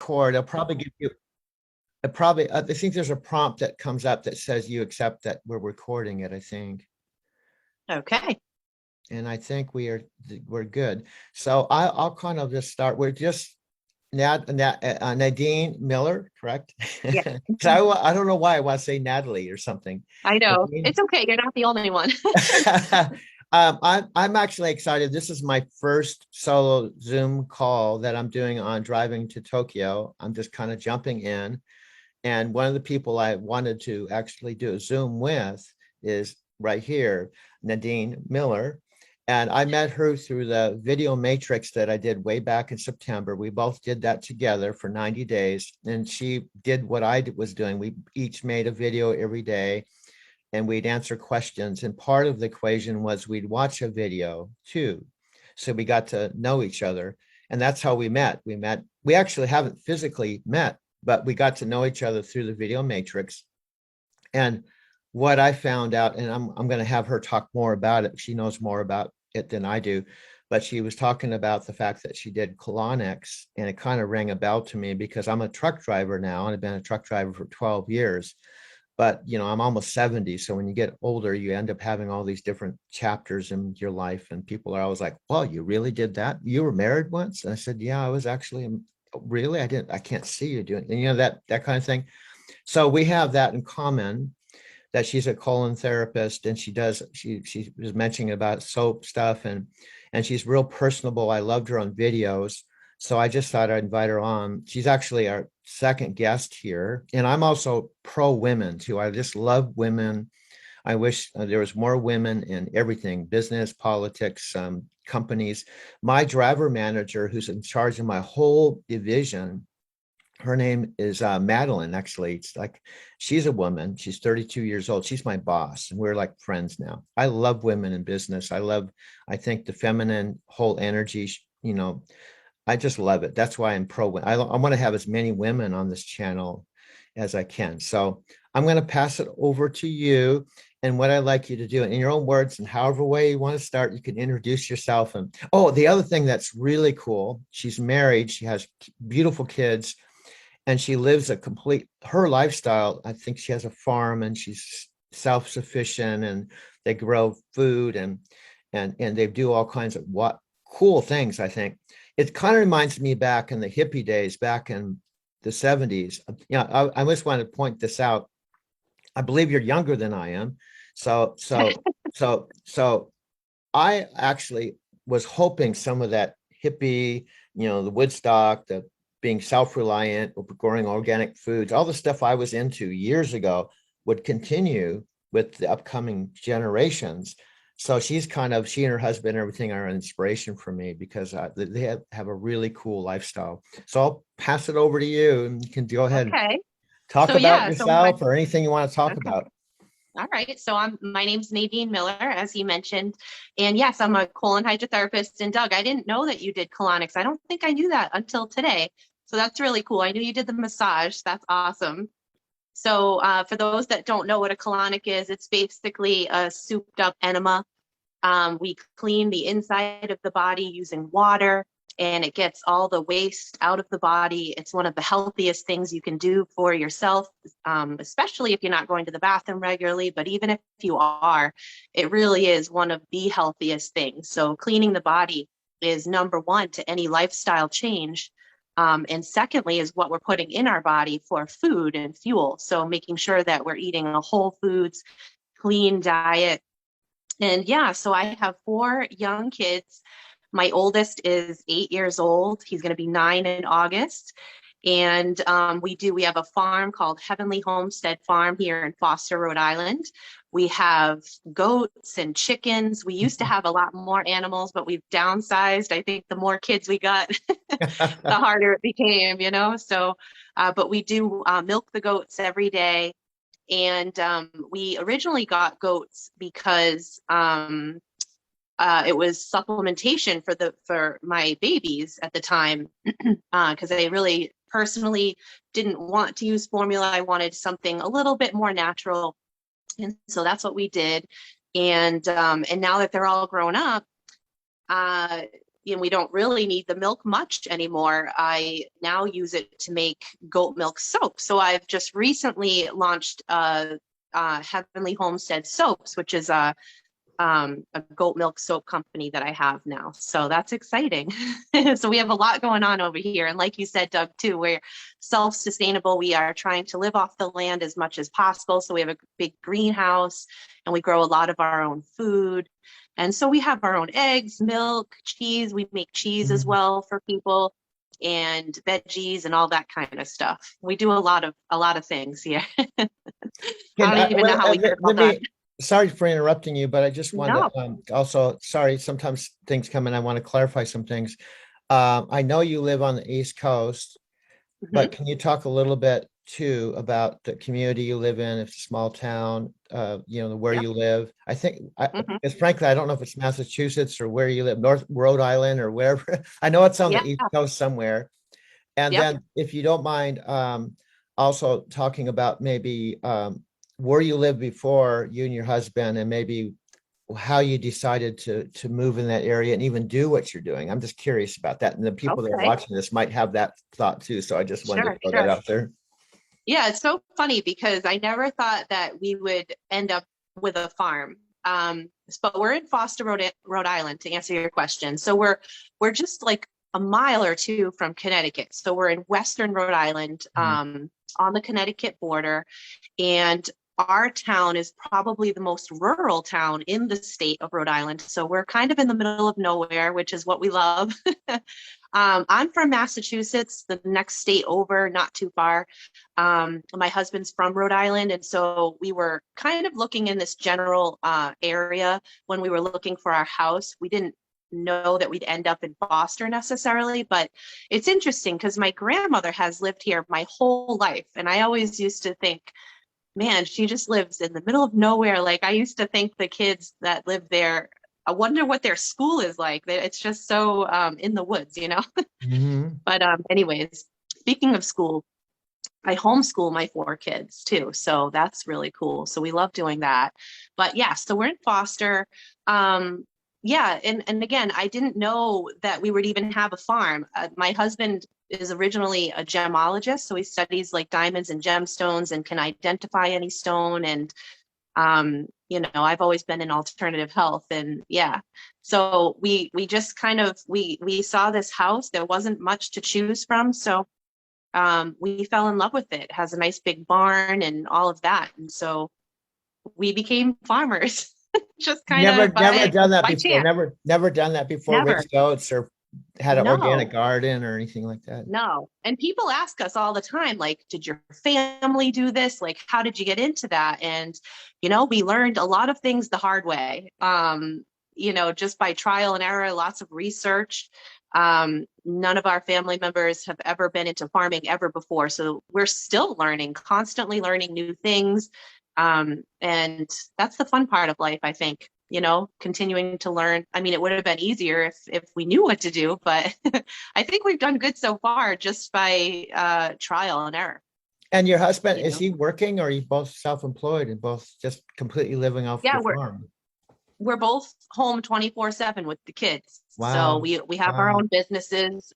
record, it'll probably give you, it probably, I think there's a prompt that comes up that says you accept that we're recording it, I think. Okay. And I think we're good. So I'll kind of just start. We're just Nadine Miller, correct? Yeah. 'Cause I don't know why I want to say Natalie or something. I know. Nadine. It's okay. You're not the only one. I'm actually excited. This is my first solo Zoom call that I'm doing on driving to Tokyo. I'm just kind of jumping in. And one of the people I wanted to actually do a Zoom with is right here, Nadine Miller. And I met her through the video matrix that I did way back in September. We both did that together for 90 days. And she did what I was doing. We each made a video every day and we'd answer questions. And part of the equation was we'd watch a video too. So we got to know each other. And that's how we met. We actually haven't physically met, but we got to know each other through the video matrix. And what I found out, and I'm going to have her talk more about it. She knows more about it than I do, but she was talking about the fact that she did colonics, and it kind of rang a bell to me because I'm a truck driver now, and I've been a truck driver for 12 years. But I'm almost 70, so when you get older, you end up having all these different chapters in your life, and people are always like, "Well, you really did that? You were married once?" And I said, "Yeah, I was actually." Really, I didn't. I can't see you doing, and that kind of thing. So we have that in common, that she's a colon therapist, and she was mentioning about soap stuff, and she's real personable. I loved her on videos, so I just thought I'd invite her on. She's actually our second guest here, and I'm also pro women too. I just love women. I wish there was more women in everything, business, politics, companies. My driver manager, who's in charge of my whole division, her name is Madeline. Actually, it's like, she's a woman. She's 32 years old. She's my boss, and we're like friends now. I love women in business. I think the feminine whole energy, I just love it. That's why I'm pro. I want to have as many women on this channel as I can. So I'm going to pass it over to you. And what I'd like you to do in your own words, and however way you want to start, you can introduce yourself. And the other thing that's really cool, she's married. She has beautiful kids. And she lives her lifestyle. I think she has a farm, and she's self-sufficient, and they grow food, and they do all kinds of cool things. I think it kind of reminds me back in the hippie days, back in the 70s. I just want to point this out. I believe you're younger than I am. So I actually was hoping some of that hippie, the Woodstock, the being self-reliant, growing organic foods, all the stuff I was into years ago would continue with the upcoming generations. So she and her husband and everything are an inspiration for me, because they have a really cool lifestyle. So I'll pass it over to you, and you can go ahead and talk about yourself or anything you want to talk about. All right. So my name's Nadine Miller, as you mentioned. And yes, I'm a colon hydrotherapist. And Doug, I didn't know that you did colonics. I don't think I knew that until today. So that's really cool. I knew you did the massage. That's awesome. So for those that don't know what a colonic is, it's basically a souped up enema. We clean the inside of the body using water, and it gets all the waste out of the body. It's one of the healthiest things you can do for yourself, especially if you're not going to the bathroom regularly. But even if you are, it really is one of the healthiest things. So cleaning the body is number one to any lifestyle change. And secondly is what we're putting in our body for food and fuel. So making sure that we're eating a whole foods, clean diet. And yeah, so I have 4 young kids. My oldest is 8 years old. He's going to be 9 in August. And we have a farm called Heavenly Homestead Farm here in Foster, Rhode Island. We have goats and chickens. We used to have a lot more animals, but we've downsized. I think the more kids we got, the harder it became, So, but we do milk the goats every day. And we originally got goats because it was supplementation for my babies at the time, because I really personally didn't want to use formula. I wanted something a little bit more natural. And so that's what we did. And now that they're all grown up, we don't really need the milk much anymore. I now use it to make goat milk soap. So I've just recently launched Heavenly Homestead Soaps, which is a goat milk soap company that I have now. So that's exciting. So we have a lot going on over here. And like you said, Doug, too, we're self-sustainable. We are trying to live off the land as much as possible. So we have a big greenhouse and we grow a lot of our own food. And so we have our own eggs, milk, cheese. We make cheese as Mhm. well for people and veggies and all that kind of stuff. We do a lot of things here. I Can don't even know how we get it all let done. me, sorry for interrupting you, but I just wanted No. to also, sorry, sometimes things come in. I want to clarify some things. I know you live on the East Coast, but Mhm. can you talk a little bit too about the community you live in? If it's a small town, where Yep. you live. I think, Mhm. because frankly, I don't know if it's Massachusetts or where you live, North Rhode Island or wherever. I know it's on Yeah. the East Coast somewhere. And Yep. then if you don't mind, also talking about maybe where you lived before, you and your husband, and maybe how you decided to move in that area and even do what you're doing. I'm just curious about that. And the people that are Okay. watching this might have that thought too. So I just wanted to Sure. throw that Sure. out there. Yeah, it's so funny because I never thought that we would end up with a farm. But we're in Foster, Rhode Island, to answer your question. So we're just like a mile or two from Connecticut. So we're in Western Rhode Island, Mhm. on the Connecticut border, and our town is probably the most rural town in the state of Rhode Island. So we're kind of in the middle of nowhere, which is what we love. I'm from Massachusetts, the next state over, not too far. My husband's from Rhode Island, and so we were kind of looking in this general area when we were looking for our house. We didn't know that we'd end up in Foster necessarily, but it's interesting because my grandmother has lived here my whole life, and I always used to think, man, she just lives in the middle of nowhere. Like I used to think the kids that live there, I wonder what their school is like. It's just so in the woods, you know? Mhm. But anyways, speaking of school, I homeschool my four kids too. So that's really cool. So we love doing that. But yeah, so we're in Foster. Um, yeah, and again, I didn't know that we would even have a farm. My husband is originally a gemologist, so he studies like diamonds and gemstones and can identify any stone. And I've always been in alternative health, and yeah. So we just kind of we saw this house. There wasn't much to choose from, so we fell in love with it. It has a nice big barn and all of that. And so we became farmers just kind Never, of never done that by before. chance. Never done that before. Never. Raised goats or had an organic No, garden or anything like that. no. And people ask us all the time, like, did your family do this? Like, how did you get into that? And, we learned a lot of things the hard way. Just by trial and error, lots of research. None of our family members have ever been into farming ever before. So we're still learning, constantly learning new things. And that's the fun part of life, I think, continuing to learn. I mean, it would have been easier if we knew what to do, but I think we've done good so far just by trial and error, And your husband, you is know? he working or are you both self-employed and both just completely living off Yeah, your we're farm? we're both home 24/7 with the kids. So Wow. we have our Wow. own businesses,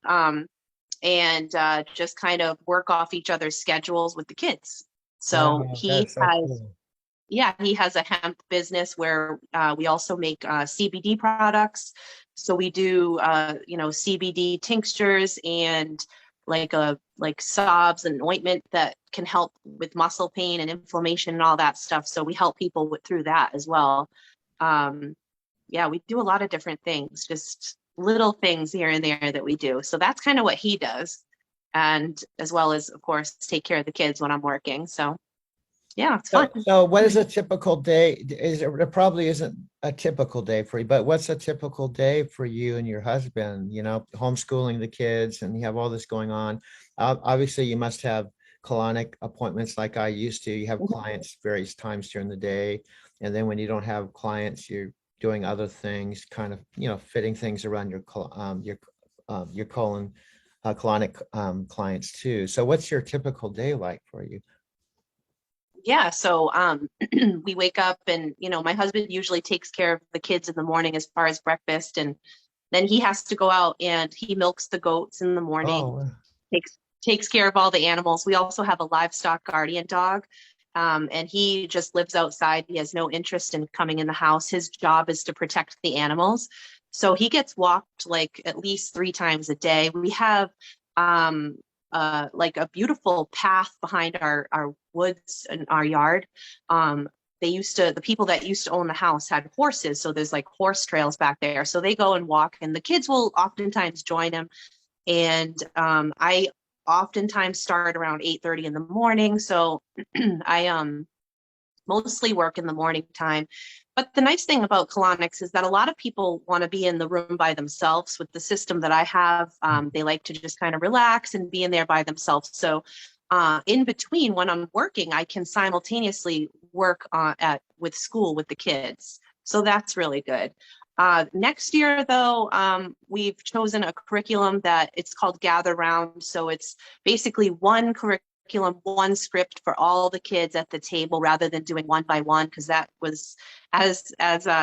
and just kind of work off each other's schedules with the kids. So Wow. That's so cool. he has a hemp business where we also make CBD products. So we do, CBD tinctures and like sobs and ointment that can help with muscle pain and inflammation and all that stuff. So we help people through that as well. Um, yeah, we do a lot of different things, just little things here and there that we do. So that's kind of what he does. And as well as, of course, take care of the kids when I'm working. So yeah, it's fun. So what is a typical day? There probably isn't a typical day for you, but what's a typical day for you and your husband, homeschooling the kids and you have all this going on. Obviously you must have colonic appointments like I used to. You have clients various times during the day. And then when you don't have clients, you're doing other things, kind of, fitting things around your colonic clients too. So what's your typical day like for you? Yeah, so we wake up and my husband usually takes care of the kids in the morning as far as breakfast and Then he has to go out and he milks the goats in the morning, Oh, takes care of all the animals. We also have a livestock guardian dog. And he just lives outside. He has no interest in coming in the house. His job is to protect the animals. So he gets walked like at least 3 times a day. We have like a beautiful path behind our woods and our yard. The people that used to own the house had horses. So there's like horse trails back there. So they go and walk, and the kids will oftentimes join him. And I oftentimes start around 8:30 in the morning. So I mostly work in the morning time. But the nice thing about colonics is that a lot of people want to be in the room by themselves. With the system that I have, they like to just kind of relax and be in there by themselves. So in between, when I'm working, I can simultaneously work with school with the kids. So that's really good. Next year, though, we've chosen a curriculum that it's called Gather Round. So it's basically one curriculum, one script for all the kids at the table, rather than doing one by one, because that was, as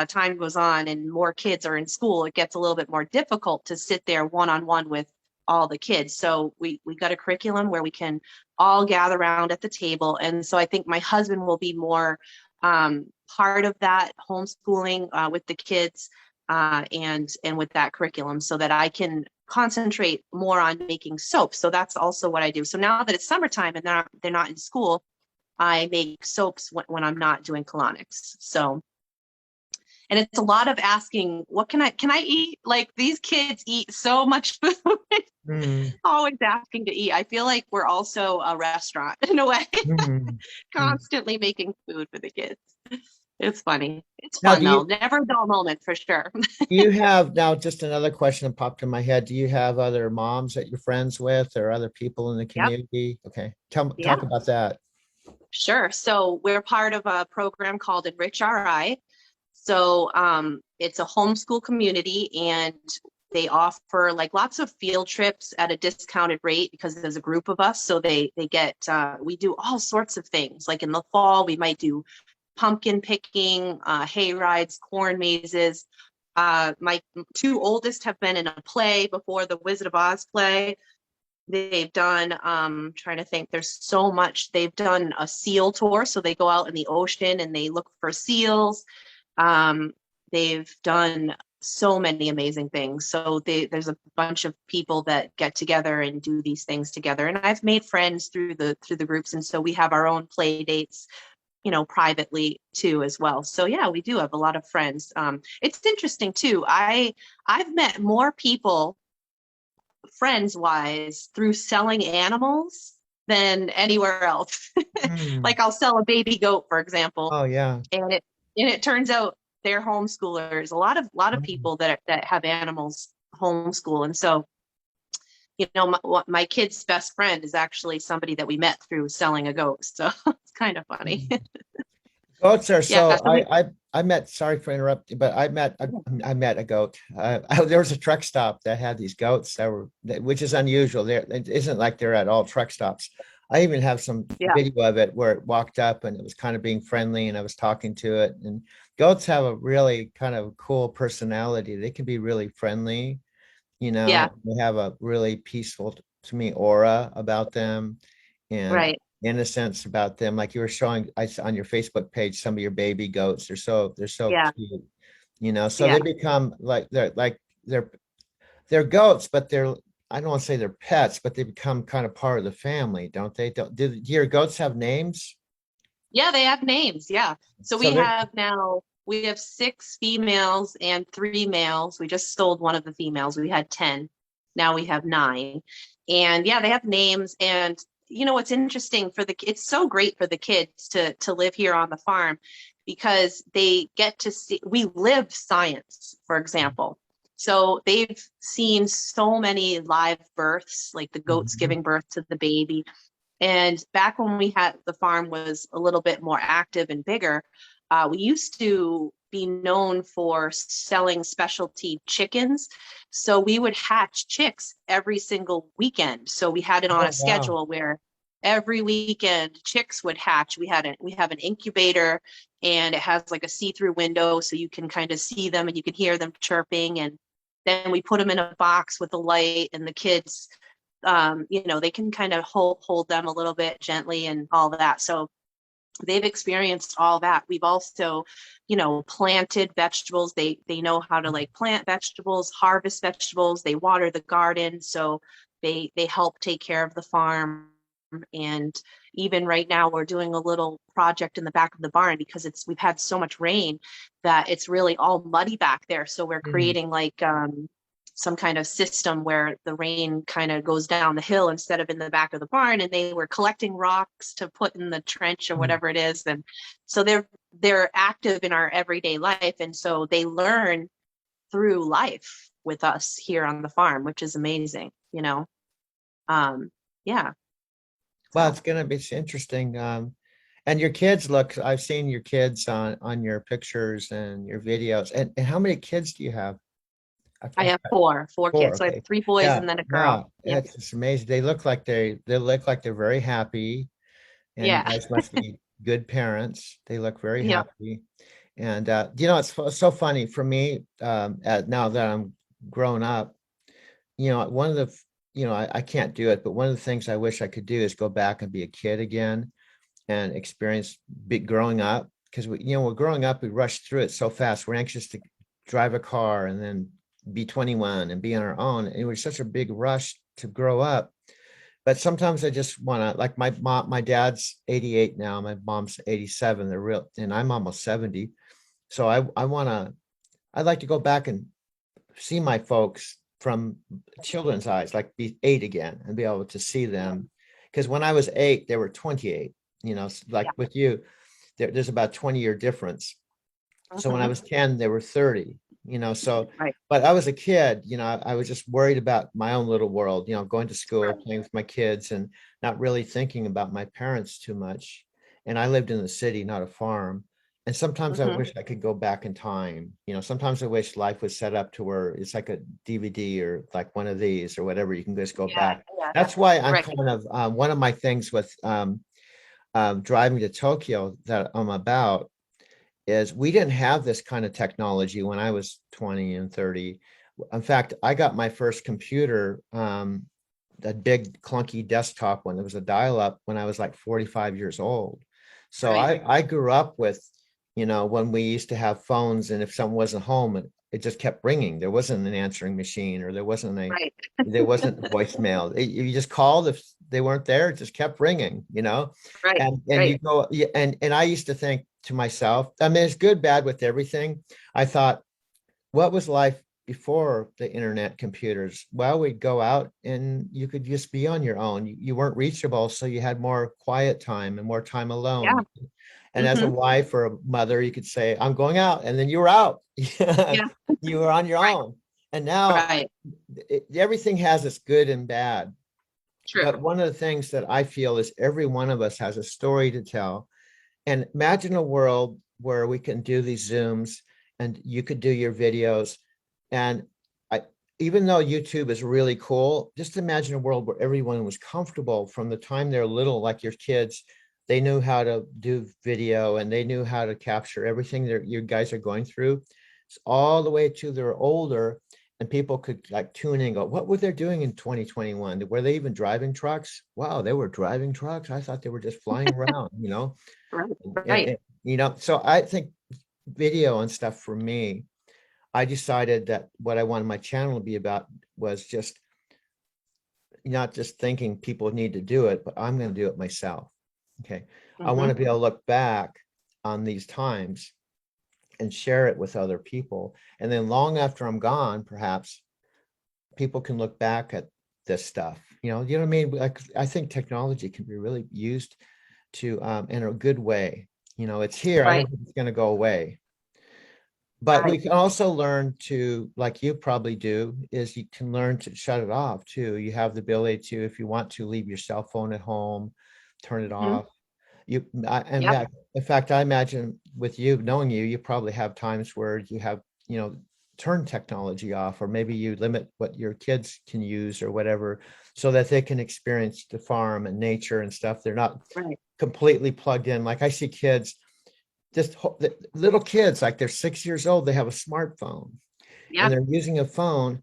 time goes on and more kids are in school, it gets a little bit more difficult to sit there one-on-one with all the kids. So we got a curriculum where we can all gather around at the table. And so I think my husband will be more part of that homeschooling with the kids and with that curriculum, so that I can concentrate more on making soap. So that's also what I do. So now that it's summertime and they're not in school, I make soaps when I'm not doing colonics. So, and it's a lot of asking, what can I eat? Like, these kids eat so much food. mm, Always asking to eat. I feel like we're also a restaurant in a way, mm, mm. constantly making food for the kids. It's funny. It's Now, fun though. Never a dull moment for sure. do you have now just another question that popped in my head. Do you have other moms that you're friends with or other people in the Yep. community? Okay. Yeah. Talk about that. Sure. So we're part of a program called Enrich RI. So it's a homeschool community, and they offer like lots of field trips at a discounted rate because there's a group of us. So they get we do all sorts of things. Like in the fall, we might do pumpkin picking, hay rides, corn mazes. My 2 oldest have been in a play before, the Wizard of Oz play. They've done, trying to think, there's so much. They've done a seal tour. So they go out in the ocean and they look for seals. They've done so many amazing things. So there's a bunch of people that get together and do these things together. And I've made friends through the groups. And so we have our own play dates, privately too as well. So yeah, we do have a lot of friends. It's interesting too. I've met more people friends wise through selling animals than anywhere else. Mm. Like I'll sell a baby goat, for example, Oh, yeah. and it turns out they're homeschoolers. A lot of Mm. people that have animals homeschool, and so my kid's best friend is actually somebody that we met through selling a goat. So it's kind of funny. Mm. Goats are Yeah. so I met, sorry for interrupting, but I met a goat. There was a truck stop that had these goats which is unusual. It isn't like they're at all truck stops. I even have some Yeah. video of it where it walked up and it was kind of being friendly and I was talking to it. And goats have a really kind of cool personality. They can be really friendly, Yeah. they have a really peaceful, to me, aura about them and Right. innocence about them. Like you were showing on your Facebook page, some of your baby goats. They're so Yeah. cute, so Yeah. they become they're goats, but I don't want to say they're pets, but they become kind of part of the family, don't they? Do your goats have names? Yeah, they have names. Yeah. So So they're we have 6 females and 3 males. We just sold one of the females. We had 10. Now we have 9. And yeah, they have names. And what's interesting it's so great for the kids to live here on the farm, because they get to see, we live science, for example. So they've seen so many live births, like the goats Mhm. giving birth to the baby. And back when the farm was a little bit more active and bigger, we used to be known for selling specialty chickens. So we would hatch chicks every single weekend. So we had it on Oh, a wow. schedule where every weekend chicks would hatch. We have an incubator, and it has like a see-through window, so you can kind of see them and you can hear them chirping. And then we put them in a box with a light, and the kids, they can kind of hold them a little bit gently and all that. So they've experienced all that. We've also, planted vegetables. They know how to like plant vegetables, harvest vegetables. They water the garden. So they help take care of the farm. And even right now, we're doing a little project in the back of the barn because we've had so much rain that it's really all muddy back there. So we're creating like some kind of system where the rain kind of goes down the hill instead of in the back of the barn. And they were collecting rocks to put in the trench or whatever it is. And so they're active in our everyday life. And so they learn through life with us here on the farm, which is amazing, yeah. Well, it's interesting. And your kids I've seen your kids on your pictures and your videos. And how many kids do you have? I have four kids. So I Okay. have 3 boys Yeah. and then a girl. Wow. Yeah. That's just amazing. They look like they're very happy, and you Yeah. guys must be good parents. They look very Yeah. happy. And it's so funny for me, now that I'm grown up, one of the, I can't do it, but one of the things I wish I could do is go back and be a kid again and experience growing up. Because we're growing up, we rush through it so fast. We're anxious to drive a car and then be 21 and be on our own. It was such a big rush to grow up. But sometimes I just want to, like my dad's 88 now, my mom's 87. They're real, and I'm almost 70. So I'd like to go back and see my folks from children's eyes, like be 8 again and be able to see them. Because when I was 8, they were 28, like with you, there's about 20-year difference. So when I was 10, they were 30, so, Right. but I was a kid, I was just worried about my own little world, going to school, playing with my kids, and not really thinking about my parents too much. And I lived in the city, not a farm. And sometimes I wish I could go back in time. Sometimes I wish life was set up to where it's like a DVD or like one of these or whatever. You can just go back. Yeah. That's why I'm Right. kind of one of my things with driving to Tokyo that I'm about is we didn't have this kind of technology when I was 20 and 30. In fact, I got my first computer, that big clunky desktop one. It was a dial-up when I was like 45 years old. So Right. I grew up with, when we used to have phones, and if someone wasn't home, it just kept ringing. There wasn't an answering machine, or there wasn't Right. voicemail. You just called. If they weren't there, it just kept ringing, Right. and you Right. go, and I used to think to myself, I mean, it's good, bad with everything. I thought, what was life before the internet, computers? Well, we'd go out and you could just be on your own. You weren't reachable, so you had more quiet time and more time Yeah. alone. And as a wife or a mother, you could say, I'm going out, and then you were out. Yeah. You were on your Right. own. And now Right. everything has its good and bad. True. But one of the things that I feel is every one of us has a story to tell. And imagine a world where we can do these Zooms and you could do your videos. And even though YouTube is really cool, just imagine a world where everyone was comfortable from the time they're little, like your kids. They knew how to do video and they knew how to capture everything that you guys are going through, all the way to they're older. And people could like tune in and go, what were they doing in 2021? Were they even driving trucks? Wow, they were driving trucks. I thought they were just flying around, Right. and, Right. so I think video and stuff for me, I decided that what I wanted my channel to be about was just not just thinking people need to do it, but I'm going to do it myself. Okay. I want to be able to look back on these times and share it with other people. And then long after I'm gone, perhaps people can look back at this stuff. You know what I mean? Like, I think technology can be really used to in a good way. It's here. I Right. don't think it's going to go away. But we Right. can also learn to, like you probably do, is you can learn to shut it off too. You have the ability to, if you want to, leave your cell phone at home, turn it off. Yep. In fact, I imagine with you, knowing you, you probably have times where you have, turn technology off, or maybe you limit what your kids can use or whatever, so that they can experience the farm and nature and stuff. They're not Right. completely plugged in. Like I see kids, little kids, like they're 6 years old, they have a smartphone and Yeah. they're using a phone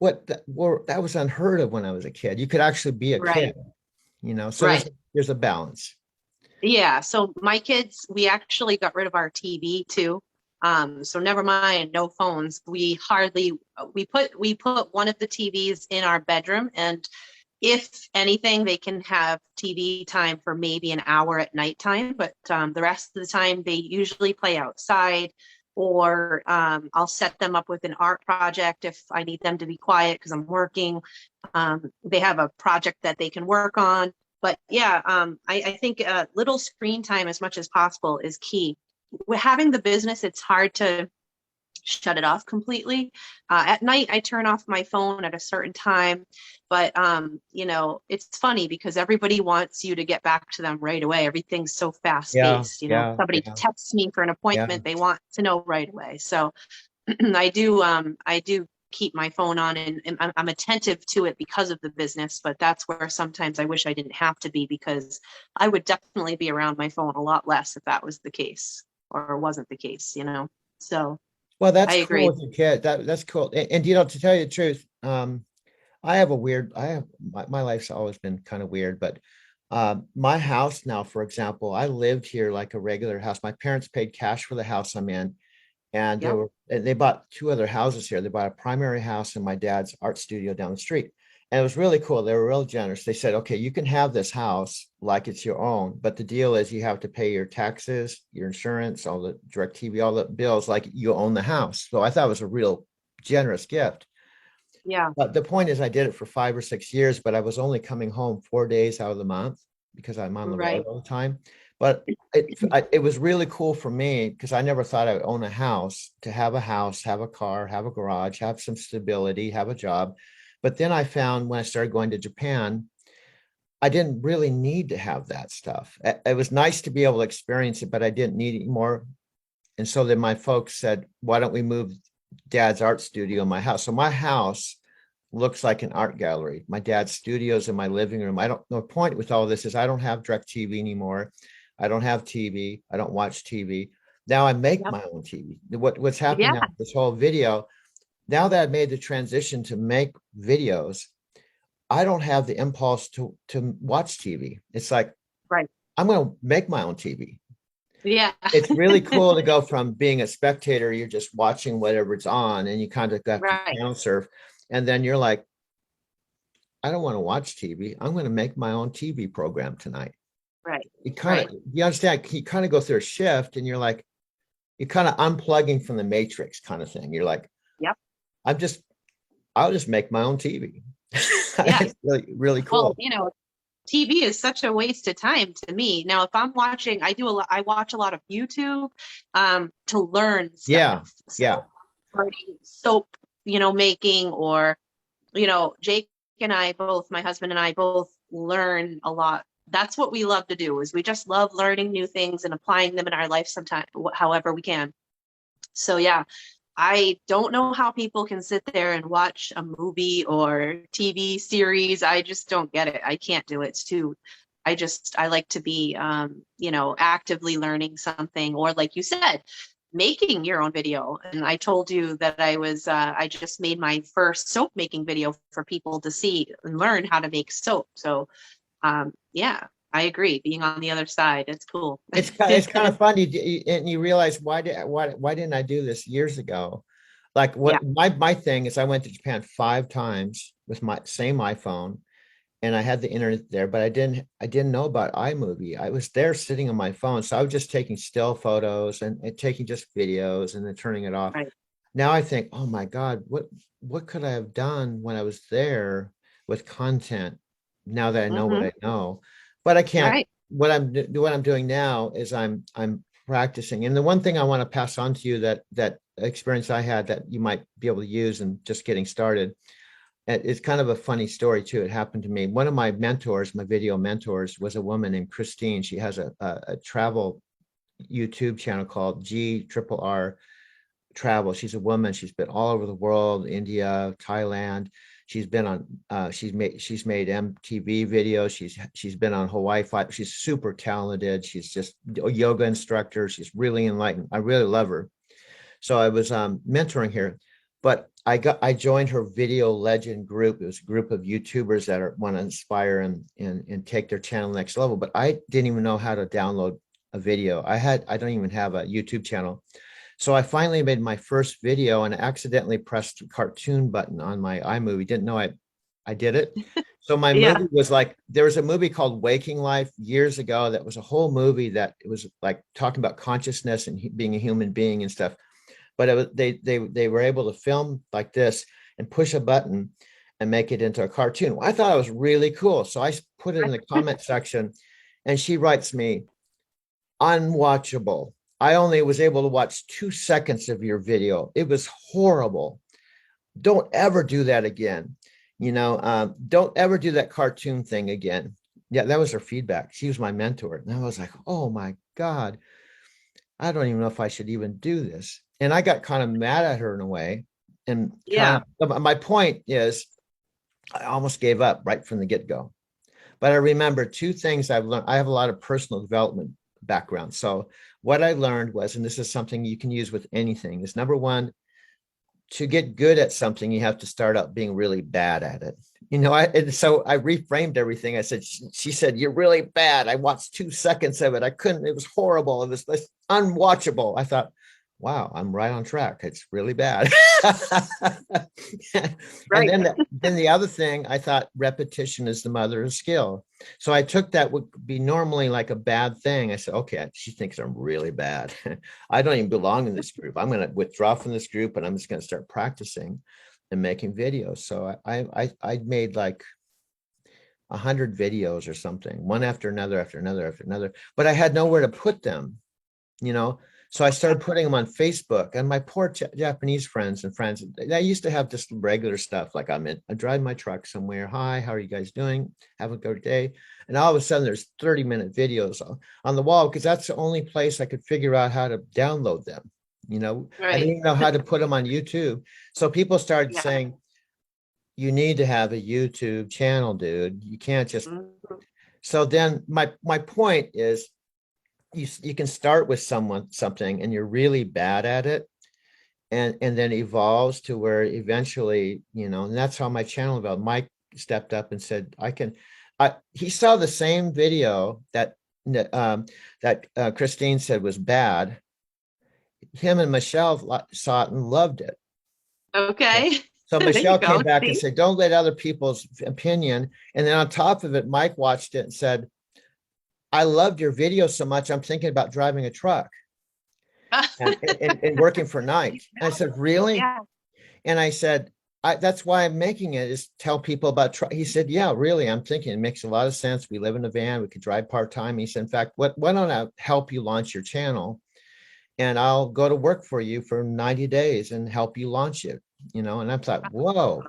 that was unheard of when I was a kid. You could actually be a Right. kid, you know. So Right. there's a balance. Yeah, so my kids, we actually got rid of our TV too. So never mind, no phones. We put one of the TVs in our bedroom, and if anything, they can have TV time for maybe an hour at nighttime, but the rest of the time they usually play outside, or I'll set them up with an art project if I need them to be quiet because I'm working. They have a project that they can work on. But yeah, I think little screen time as much as possible is key. With having the business, it's hard to shut it off completely. At night, I turn off my phone at a certain time, but it's funny because everybody wants you to get back to them right away. Everything's so fast Yeah, paced. yeah, Somebody yeah, texts me for an yeah. appointment, they want to know right away. So I do keep my phone on, and I'm attentive to it because of the business, but that's where sometimes I wish I didn't have to be, because I would definitely be around my phone a lot less if that was the case or wasn't the case. So Well, I that's cool agree. with your kid. That's cool. And to tell you the truth, I have my life's always been kind of weird, but my house now, for example, I lived here like a regular house. My parents paid cash for the house I'm in, and Yep. they bought two other houses here. They bought a primary house and my dad's art studio down the street. And it was really cool. They were real generous. They said, okay, you can have this house like it's your own, but the deal is you have to pay your taxes, your insurance, all the direct TV, all the bills, like you own the house. So I thought it was a real generous gift. Yeah. But the point is, I did it for 5 or 6 years, but I was only coming home 4 days out of the month because I'm on the road Right. all the time. But it was really cool for me because I never thought I would own a house, to have a house, have a car, have a garage, have some stability, have a job. But then I found when I started going to Japan, I didn't really need to have that stuff. It was nice to be able to experience it, but I didn't need it more. And so then my folks said, why don't we move dad's art studio in my house? So my house looks like an art gallery. My dad's studio's in my living room. I don't know. The point with all this is I don't have direct TV anymore. I don't have TV. I don't watch TV. Now I make Yep. my own TV. What's happening Yeah. now with this whole video, now that I've made the transition to make videos, I don't have the impulse to watch TV. It's like Right. I'm going to make my own TV. Yeah. It's really cool to go from being a spectator, you're just watching whatever's on and you kind of got to Right. channel surf. And then you're like, I don't want to watch TV. I'm going to make my own TV program tonight. Right. You kind Right. of, you understand, you kind of go through a shift and you're like, you're kind of unplugging from the matrix kind of thing. You're like, Yep. I'm just, I'll just make my own TV. Yeah. It's really, really Well, cool. TV is such a waste of time to me. Now, if I'm watching, I watch a lot of YouTube to learn stuff. Yeah. Yeah. So learning soap, making, or, Jake and I both, my husband and I both learn a lot. That's what we love to do, is we just love learning new things and applying them in our life sometime, however we can. So yeah, I don't know how people can sit there and watch a movie or TV series. I just don't get it. I can't do it. I like to be, actively learning something, or like you said, making your own video. And I told you that I just made my first soap making video for people to see and learn how to make soap. So, yeah, I agree. Being on the other side, it's cool. It's kind of fun. And you realize why didn't I do this years ago? Like Yeah. what my thing is, I went to Japan 5 times with my same iPhone, and I had the internet there, but I didn't know about iMovie. I was there sitting on my phone, so I was just taking still photos and taking just videos and then turning it off. Right. Now I think, oh my God, what could I have done when I was there with content? Now that I know what Hmm. I know, but I can't. Right. What I'm doing now is I'm practicing. And the one thing I want to pass on to you, that experience I had that you might be able to use and just getting started. It's kind of a funny story too. It happened to me. One of my mentors, my video mentors, was a woman named Christine. She has a travel YouTube channel called GRRR Travel. She's a woman. She's been all over the world, India, Thailand. She's been on. She's made MTV videos. She's been on Hawaii Five. She's super talented. She's just a yoga instructor. She's really enlightened. I really love her. So I was mentoring her. but I joined her video legend group. It was a group of YouTubers that want to inspire and take their channel next level. But I didn't even know how to download a video. I don't even have a YouTube channel. So I finally made my first video and accidentally pressed the cartoon button on my iMovie. Didn't know I did it. So my Yeah. movie was like, there was a movie called Waking Life years ago that was a whole movie that it was like talking about consciousness and being a human being and stuff. But it was, they were able to film like this and push a button and make it into a cartoon. Well, I thought it was really cool. So I put it in the comment section and she writes me, unwatchable. I only was able to watch 2 seconds of your video. It was horrible. Don't ever do that again. Don't ever do that cartoon thing again. Yeah, that was her feedback. She was my mentor. And I was like, oh my God, I don't even know if I should even do this. And I got kind of mad at her in a way. And Yeah. my point is, I almost gave up right from the get-go. But I remember two things I've learned. I have a lot of personal development background. So what I learned was, and this is something you can use with anything, is number one, to get good at something, you have to start out being really bad at it. And so I reframed everything. I said, she said, you're really bad. I watched 2 seconds of it. I couldn't, it was horrible. It was unwatchable. I thought, wow, I'm right on track. It's really bad. And Right. then the other thing, I thought repetition is the mother of skill. So I took that would be normally like a bad thing. I said, okay, she thinks I'm really bad. I don't even belong in this group. I'm going to withdraw from this group and I'm just going to start practicing and making videos. So I made like 100 videos or something, one after another, after another, after another, but I had nowhere to put them, you know? So I started putting them on Facebook, and my poor Japanese friends, I used to have just regular stuff. Like I drive my truck somewhere. Hi, how are you guys doing? Have a good day. And all of a sudden there's 30-minute videos on the wall because that's the only place I could figure out how to download them. I didn't Right. even know how to put them on YouTube. So people started Yeah. saying, you need to have a YouTube channel, dude. You can't just. Mhm. So then my point is, you can start with something and you're really bad at it, and then evolves to where eventually, and that's how my channel developed. Mike stepped up and said, he saw the same video that Christine said was bad. Him and Michelle saw it and loved it. Okay. So There you Michelle came go. back and See? said, don't let other people's opinion. And then on top of it, Mike watched it and said, I loved your video so much, I'm thinking about driving a truck and working for Nike. And I said, really? Yeah. And I said, that's why I'm making it, is tell people about truck. He said, yeah, really. I'm thinking it makes a lot of sense. We live in a van. We could drive part-time. He said, in fact, why don't I help you launch your channel? And I'll go to work for you for 90 days and help you launch it. And I thought, whoa,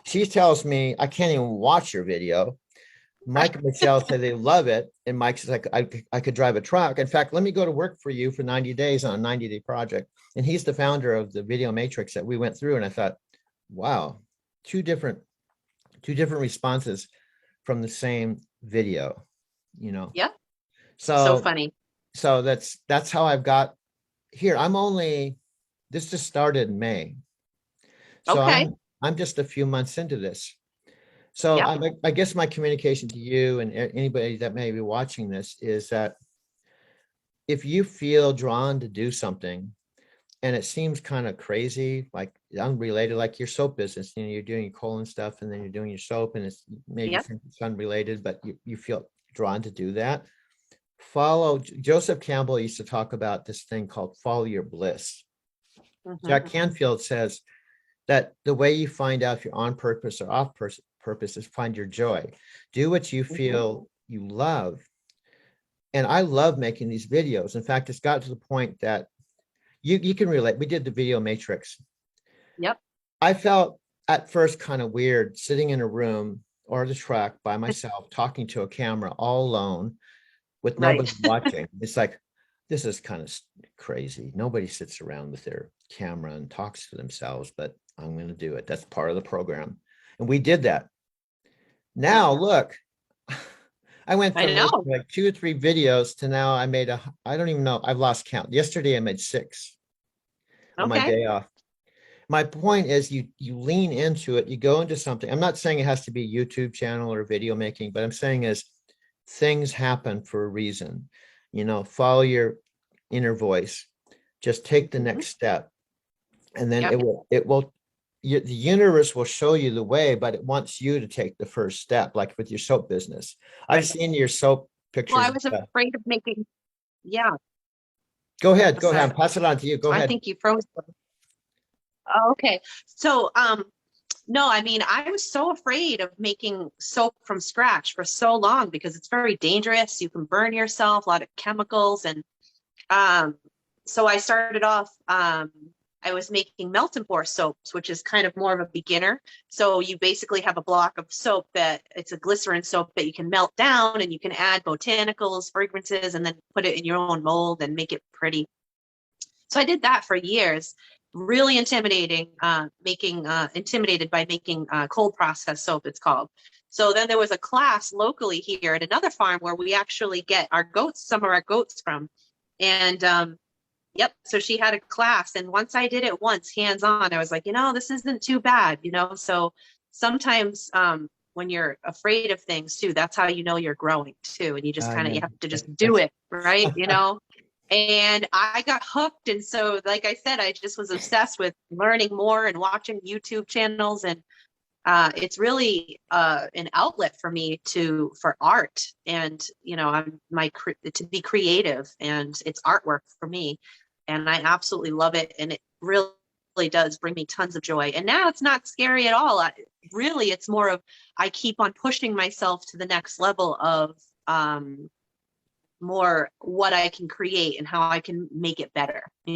she tells me I can't even watch your video. Mike and Michelle say they love it. And Mike's like, I could drive a truck. In fact, let me go to work for you for 90 days on a 90-day project. And he's the founder of the video matrix that we went through. And I thought, wow, two different responses from the same video, you know. Yep. So So funny. that's how I've got here. This just started in May. So Okay. I'm just a few months into this. So Yep. I guess my communication to you and anybody that may be watching this is that if you feel drawn to do something and it seems kind of crazy, like unrelated, like your soap business, you're doing your colon stuff and then you're doing your soap and it's maybe Yep. it's unrelated, but you feel drawn to do that. Follow. Joseph Campbell used to talk about this thing called follow your bliss. Mhm. Jack Canfield says that the way you find out if you're on purpose or off purpose is find your joy. Do what you Mhm. feel you love. And I love making these videos. In fact, it's got to the point that you can relate. We did the video matrix. Yep. I felt at first kind of weird sitting in a room or the truck by myself, talking to a camera all alone with nobody Right. watching. It's like, this is kind of crazy. Nobody sits around with their camera and talks to themselves, but I'm going to do it. That's part of the program. And we did that. Now, look, I went I from making know. like 2 or 3 videos to now I don't even know. I've lost count. Yesterday, I made 6 on my Okay. day off. my point is you lean into it, you go into something. I'm not saying it has to be YouTube channel or video making, but I'm saying is things happen for a reason. Follow your inner voice. Just take the Mhm. next step, and then Yep. the universe will show you the way, but it wants you to take the first step, like with your soap business. I've Right. seen your soap Well, pictures I and was stuff. afraid of making, yeah, Go ahead, what's go ahead. that? I'll pass it on to you. Go I ahead. think you froze. Oh, okay. So, no, I mean, I was so afraid of making soap from scratch for so long because it's very dangerous. You can burn yourself, a lot of chemicals. And um, so I started off, I was making melt and pour soaps, which is kind of more of a beginner. So you basically have a block of soap that it's a glycerin soap that you can melt down and you can add botanicals, fragrances, and then put it in your own mold and make it pretty. So I did that for years. Really intimidating, making intimidated by making cold process soap, it's called. So then there was a class locally here at another farm where we actually get our goats, some of our goats from. And yep, so she had a class. And once I did it once, hands on, I was like, this isn't too bad, So sometimes when you're afraid of things too, that's how you know you're growing too. And you just kind of, Yeah, you have to just do that's it, right? And I got hooked. And so, like I said, I just was obsessed with learning more and watching YouTube channels. And it's really an outlet for me for art. And, I'm to be creative, and it's artwork for me. And I absolutely love it. And it really does bring me tons of joy. And now it's not scary at all. Really, it's more of I keep on pushing myself to the next level of more what I can create and how I can make it better, at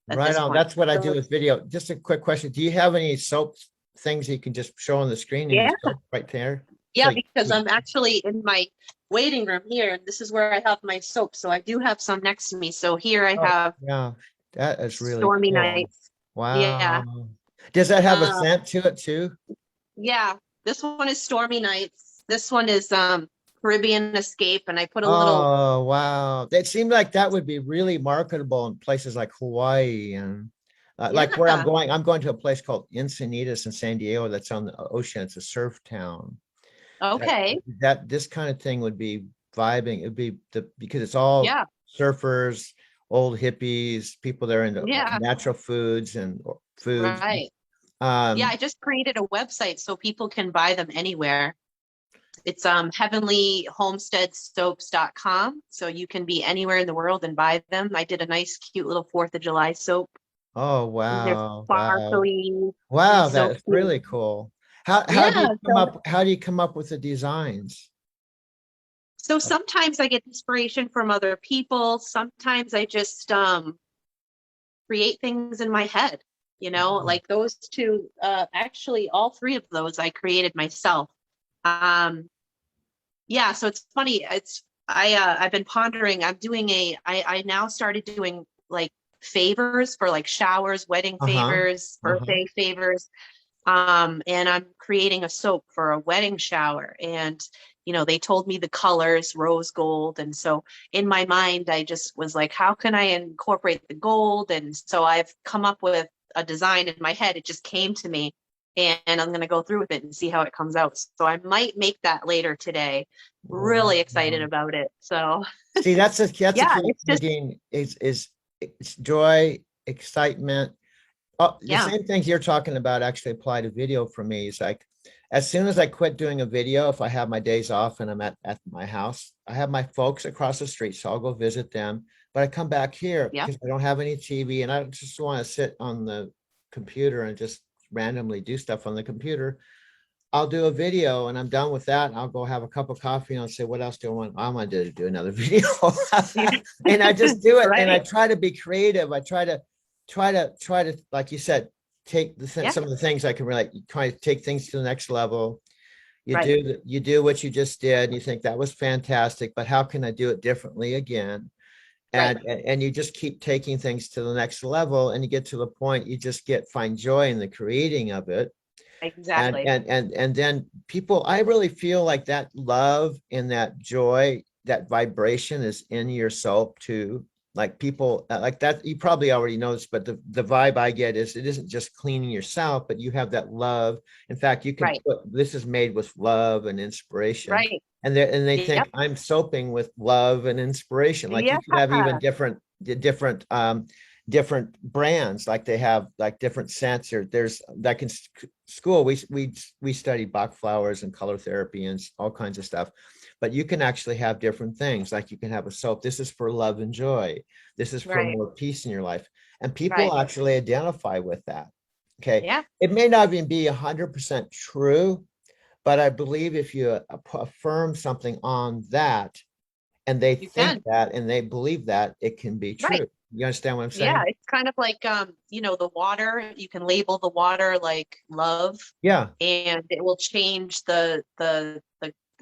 right this on. point. That's what I do So, with video. Just a quick question. Do you have any soap things you can just show on the screen, any yeah, soap right there? So yeah, because I'm actually in my waiting room here, and this is where I have my soap. So I do have some next to me. So here I oh, have yeah, that is really Stormy cool. Nights. Yeah. Wow. Does that have a Uh, scent to it too? yeah. This one is Stormy Nights. This one is Caribbean Escape, and I put a little, Oh, wow. It seemed like that would be really marketable in places like Hawaii and like where yeah. I'm going to a place called Encinitas in San Diego that's on the ocean. It's a surf town. That Okay. this kind of thing would be vibing. It'd be because it's all Yeah. surfers, old hippies, people that are into Yeah. natural foods and foods. Right. Yeah, Um, I just created a website so people can buy them anywhere. It's heavenlyhomesteadsoaps.com. So you can be anywhere in the world and buy them. I did a nice, cute little 4th of July soap. oh And they're wow, wow. sparkly and Wow, so that's cute. really cool. How do you Yeah. come up how do you come up with the designs? So sometimes I get inspiration from other people. Sometimes I just create things in my head, Oh, like those two, actually all three of those I created myself. Um, Yeah, so it's funny. I've been pondering. I now started doing like favors for like showers, wedding uh-huh. favors, Uh-huh. birthday favors. And I'm creating a soap for a wedding shower. And they told me the colors, rose gold. And so in my mind, I just was like, how can I incorporate the gold? And so I've come up with a design in my head. It just came to me, and I'm going to go through with it and see how it comes out. So I might make that later today. Really excited Wow. about it. So See, that's a yeah, key, it's just, Nadine, is it's joy, excitement. Oh, the yeah, same things you're talking about actually apply to video for me. It's like as soon as I quit doing a video, if I have my days off and I'm at my house, I have my folks across the street, so I'll go visit them. But I come back here yeah, because I don't have any TV and I just want to sit on the computer and just randomly do stuff on the computer. I'll do a video and I'm done with that. And I'll go have a cup of coffee and I'll say, what else do I want? I want to do another video. And I just do it. And I right. try to be creative. I try to, like you said, take Yeah, some of the things I can relate, try to take things to the next level. right, You do what you just did and you think that was fantastic, but how can I do it differently again? right. And you just keep taking things to the next level and you get to the point you just find joy in the creating of it, Exactly. and then people, I really feel like that love and that joy, that vibration is in your soul too. Like people like that, you probably already know this, but the vibe I get is it isn't just cleaning yourself, but you have that love. In fact, you can Right. put this is made with love and inspiration. Right. And they Yep. think I'm soaping with love and inspiration. Like Yeah. you could have even different brands, like they have like different scents, or there's like in school we studied Bach flowers and color therapy and all kinds of stuff, but you can actually have different things. Like you can have a soap, this is for love and joy, this is for Right. more peace in your life, and Right. people actually identify with that. Okay, Yeah. it may not even be 100% true, but I believe if you affirm something on that and they You think can. that and they believe that, it can be Right. true. You understand what I'm Yeah. saying? It's kind of like, the water, you can label the water like love, Yeah. and it will change the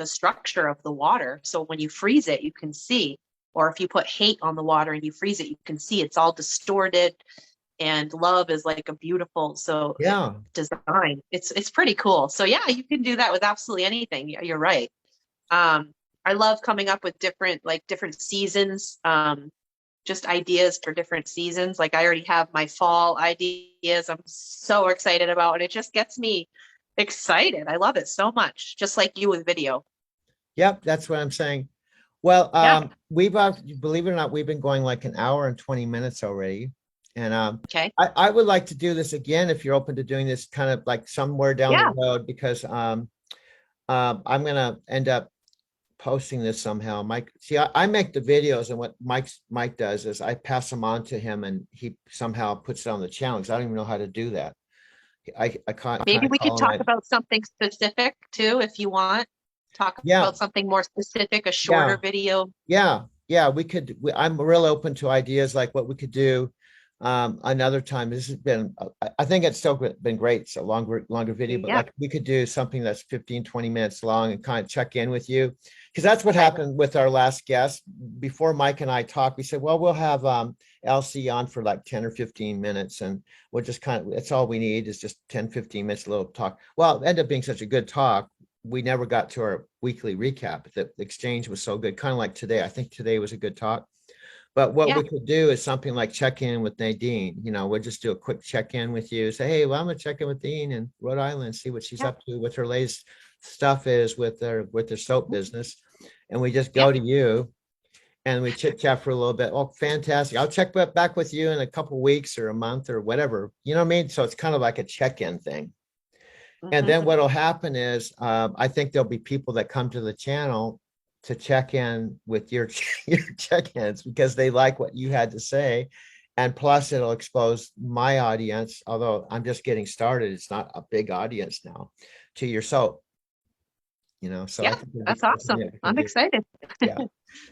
structure of the water. So when you freeze it, you can see, or if you put hate on the water and you freeze it, you can see it's all distorted, and love is like a beautiful, Yeah. design. It's pretty cool. So yeah, you can do that with absolutely anything. You're right. I love coming up with different seasons, just ideas for different seasons. Like I already have my fall ideas I'm so excited about, and it just gets me excited. I love it so much, just like you with video. Yep. That's what I'm saying. Well, Yeah. we've believe it or not, we've been going like an hour and 20 minutes already. And Okay. I would like to do this again if you're open to doing this kind of like somewhere down the Yeah. road, because I'm gonna end up posting this somehow. Mike, see, I make the videos, and what Mike does is I pass them on to him, and he somehow puts it on the channel because I don't even know how to do that. I can't kind Maybe of we could call him. talk about something specific too, if you want. Talk Yeah, about something more specific, a yeah. shorter video. Yeah, we could. I'm real open to ideas like what we could do another time. This has been, I think it's still been great. It's a longer video, but Yeah. like we could do something that's 15, 20 minutes long and kind of check in with you. Because that's what Okay. happened with our last guest. Before Mike and I talked, we said, well, we'll have LC on for like 10 or 15 minutes, and we'll just kind of, it's all we need is just 10, 15 minutes, a little talk. Well, it ended up being such a good talk, we never got to our weekly recap. The exchange was so good, kind of like today. I think today was a good talk. But what Yeah. we could do is something like check in with Nadine. We'll just do a quick check in with you. Say, hey, well, I'm gonna check in with Dean in Rhode Island, see what she's Yeah. up to, what her latest stuff is with their soap business. And we just Yeah. go to you and we chit chat for a little bit. Oh, fantastic. I'll check back with you in a couple of weeks or a month or whatever. You know what I mean? So it's kind of like a check-in thing. And Hmm. then what'll happen is, I think there'll be people that come to the channel to check in with your your check-ins because they like what you had to say. And plus it'll expose my audience, although I'm just getting started. It's not a big audience now, to your soap, so I Yeah. think it'd be That's cool thing awesome. that we can I'm do. excited. Yeah.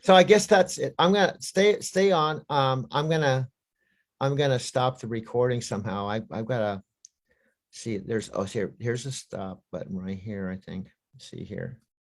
So I guess that's it. I'm gonna stay on. I'm gonna stop the recording somehow. I've gotta see, here's a stop button right here, I think. See here.